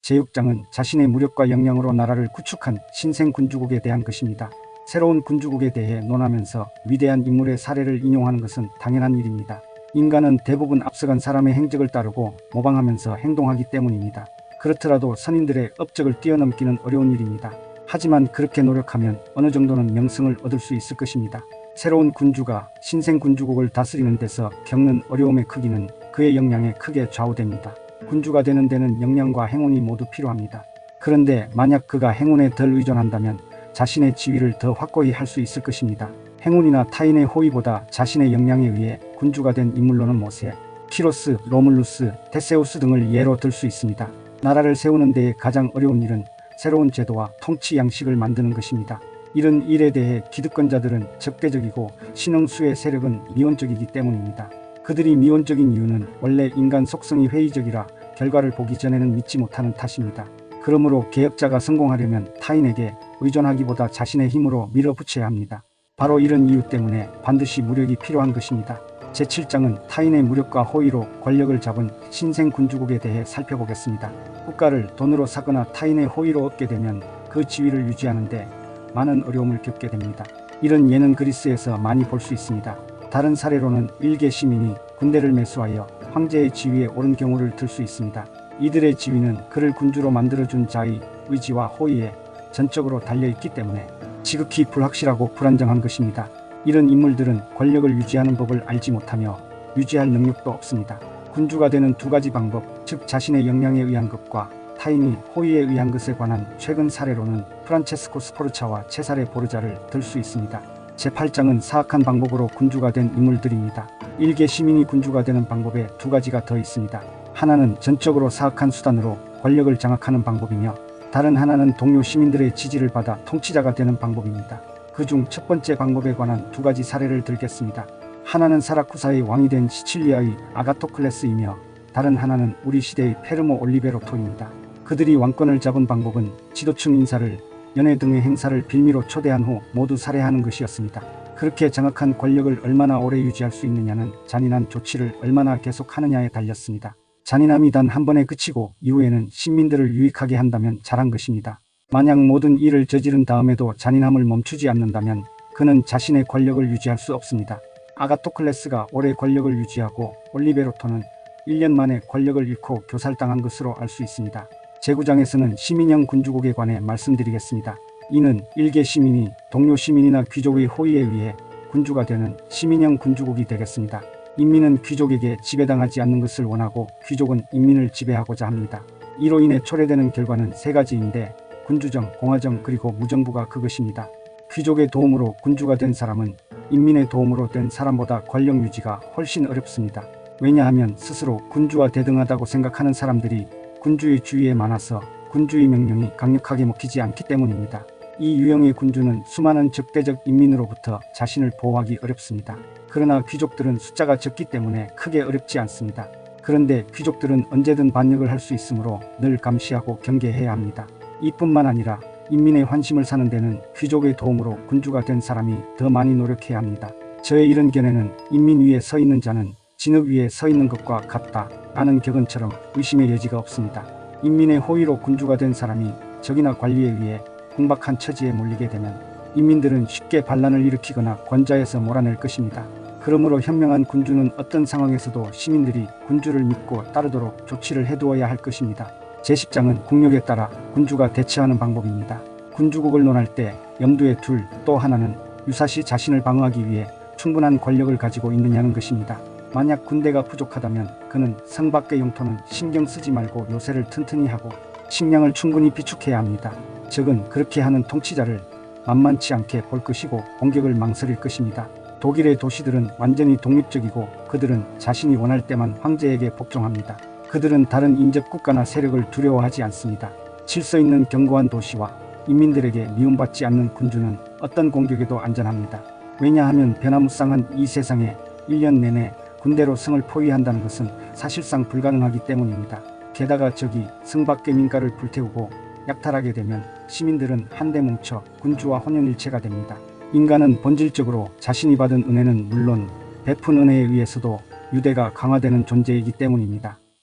제6장은 자신의 무력과 역량으로 나라를 구축한 신생 군주국에 대한 것입니다. 새로운 군주국에 대해 논하면서 위대한 인물의 사례를 인용하는 것은 당연한 일입니다. 인간은 대부분 앞서간 사람의 행적을 따르고 모방하면서 행동하기 때문입니다. 그렇더라도 선인들의 업적을 뛰어넘기는 어려운 일입니다. 하지만 그렇게 노력하면 어느 정도는 명성을 얻을 수 있을 것입니다. 새로운 군주가 신생 군주국을 다스리는 데서 겪는 어려움의 크기는 그의 역량에 크게 좌우됩니다. 군주가 되는 데는 역량과 행운이 모두 필요합니다. 그런데 만약 그가 행운에 덜 의존한다면 자신의 지위를 더 확고히 할 수 있을 것입니다. 행운이나 타인의 호의보다 자신의 역량에 의해 군주가 된 인물로는 모세, 키로스, 로물루스, 테세우스 등을 예로 들 수 있습니다. 나라를 세우는 데에 가장 어려운 일은 새로운 제도와 통치 양식을 만드는 것입니다. 이런 일에 대해 기득권자들은 적대적이고 신흥수의 세력은 미온적이기 때문입니다. 그들이 미온적인 이유는 원래 인간 속성이 회의적이라 결과를 보기 전에는 믿지 못하는 탓입니다. 그러므로 개혁자가 성공하려면 타인에게 의존하기보다 자신의 힘으로 밀어붙여야 합니다. 바로 이런 이유 때문에 반드시 무력이 필요한 것입니다. 제7장은 타인의 무력과 호의로 권력을 잡은 신생 군주국에 대해 살펴보겠습니다. 국가를 돈으로 사거나 타인의 호의로 얻게 되면 그 지위를 유지하는데 많은 어려움을 겪게 됩니다. 이런 예는 그리스에서 많이 볼 수 있습니다. 다른 사례로는 일개 시민이 군대를 매수하여 황제의 지위에 오른 경우를 들 수 있습니다. 이들의 지위는 그를 군주로 만들어준 자의 의지와 호의에 전적으로 달려있기 때문에 지극히 불확실하고 불안정한 것입니다. 이런 인물들은 권력을 유지하는 법을 알지 못하며 유지할 능력도 없습니다. 군주가 되는 두 가지 방법, 즉 자신의 역량에 의한 것과 타인이 호의에 의한 것에 관한 최근 사례로는 프란체스코 스포르차와 체사레 보르자를 들 수 있습니다. 제8장은 사악한 방법으로 군주가 된 인물들입니다. 일개 시민이 군주가 되는 방법에 두 가지가 더 있습니다. 하나는 전적으로 사악한 수단으로 권력을 장악하는 방법이며 다른 하나는 동료 시민들의 지지를 받아 통치자가 되는 방법입니다. 그중 첫 번째 방법에 관한 두 가지 사례를 들겠습니다. 하나는 사라쿠사의 왕이 된 시칠리아의 아가토클레스이며 다른 하나는 우리 시대의 페르모 올리베로토입니다. 그들이 왕권을 잡은 방법은 지도층 인사를 연회 등의 행사를 빌미로 초대한 후 모두 살해하는 것이었습니다. 그렇게 장악한 권력을 얼마나 오래 유지할 수 있느냐는 잔인한 조치를 얼마나 계속하느냐에 달렸습니다. 잔인함이 단 한 번에 그치고 이후에는 시민들을 유익하게 한다면 잘한 것입니다. 만약 모든 일을 저지른 다음에도 잔인함을 멈추지 않는다면 그는 자신의 권력을 유지할 수 없습니다. 아가토클레스가 오래 권력을 유지하고 올리베로토는 1년 만에 권력을 잃고 교살당한 것으로 알 수 있습니다. 제9장에서는 시민형 군주국에 관해 말씀드리겠습니다. 이는 일개 시민이 동료 시민이나 귀족의 호의에 의해 군주가 되는 시민형 군주국이 되겠습니다. 인민은 귀족에게 지배당하지 않는 것을 원하고 귀족은 인민을 지배하고자 합니다. 이로 인해 초래되는 결과는 세 가지인데 군주정, 공화정 그리고 무정부가 그것입니다. 귀족의 도움으로 군주가 된 사람은 인민의 도움으로 된 사람보다 권력 유지가 훨씬 어렵습니다. 왜냐하면 스스로 군주와 대등하다고 생각하는 사람들이 군주의 주위에 많아서 군주의 명령이 강력하게 먹히지 않기 때문입니다. 이 유형의 군주는 수많은 적대적 인민으로부터 자신을 보호하기 어렵습니다. 그러나 귀족들은 숫자가 적기 때문에 크게 어렵지 않습니다. 그런데 귀족들은 언제든 반역을 할 수 있으므로 늘 감시하고 경계해야 합니다. 이뿐만 아니라 인민의 환심을 사는 데는 귀족의 도움으로 군주가 된 사람이 더 많이 노력해야 합니다. 저의 이런 견해는 인민 위에 서 있는 자는 진흙 위에 서 있는 것과 같다 라는 격언처럼 의심의 여지가 없습니다. 인민의 호의로 군주가 된 사람이 적이나 관리에 의해 궁박한 처지에 몰리게 되면 인민들은 쉽게 반란을 일으키거나 권좌에서 몰아낼 것입니다. 그러므로 현명한 군주는 어떤 상황에서도 시민들이 군주를 믿고 따르도록 조치를 해두어야 할 것입니다. 제10장은 국력에 따라 군주가 대처하는 방법입니다. 군주국을 논할 때 염두에 둘 또 하나는 유사시 자신을 방어하기 위해 충분한 권력을 가지고 있느냐는 것입니다. 만약 군대가 부족하다면 그는 성 밖의 용토는 신경 쓰지 말고 요새를 튼튼히 하고 식량을 충분히 비축해야 합니다. 적은 그렇게 하는 통치자를 만만치 않게 볼 것이고 공격을 망설일 것입니다. 독일의 도시들은 완전히 독립적이고 그들은 자신이 원할 때만 황제에게 복종합니다. 그들은 다른 인접 국가나 세력을 두려워하지 않습니다. 질서 있는 견고한 도시와 인민들에게 미움받지 않는 군주는 어떤 공격에도 안전합니다. 왜냐하면 변화무쌍한 이 세상에 1년 내내 군대로 성을 포위한다는 것은 사실상 불가능하기 때문입니다. 게다가 적이 성 밖의 민가를 불태우고 약탈하게 되면 시민들은 한데 뭉쳐 군주와 혼연일체가 됩니다. 인간은 본질적으로 자신이 받은 은혜는 물론 베푼 은혜에 의해서도 유대가 강화되는 존재이기 때문입니다.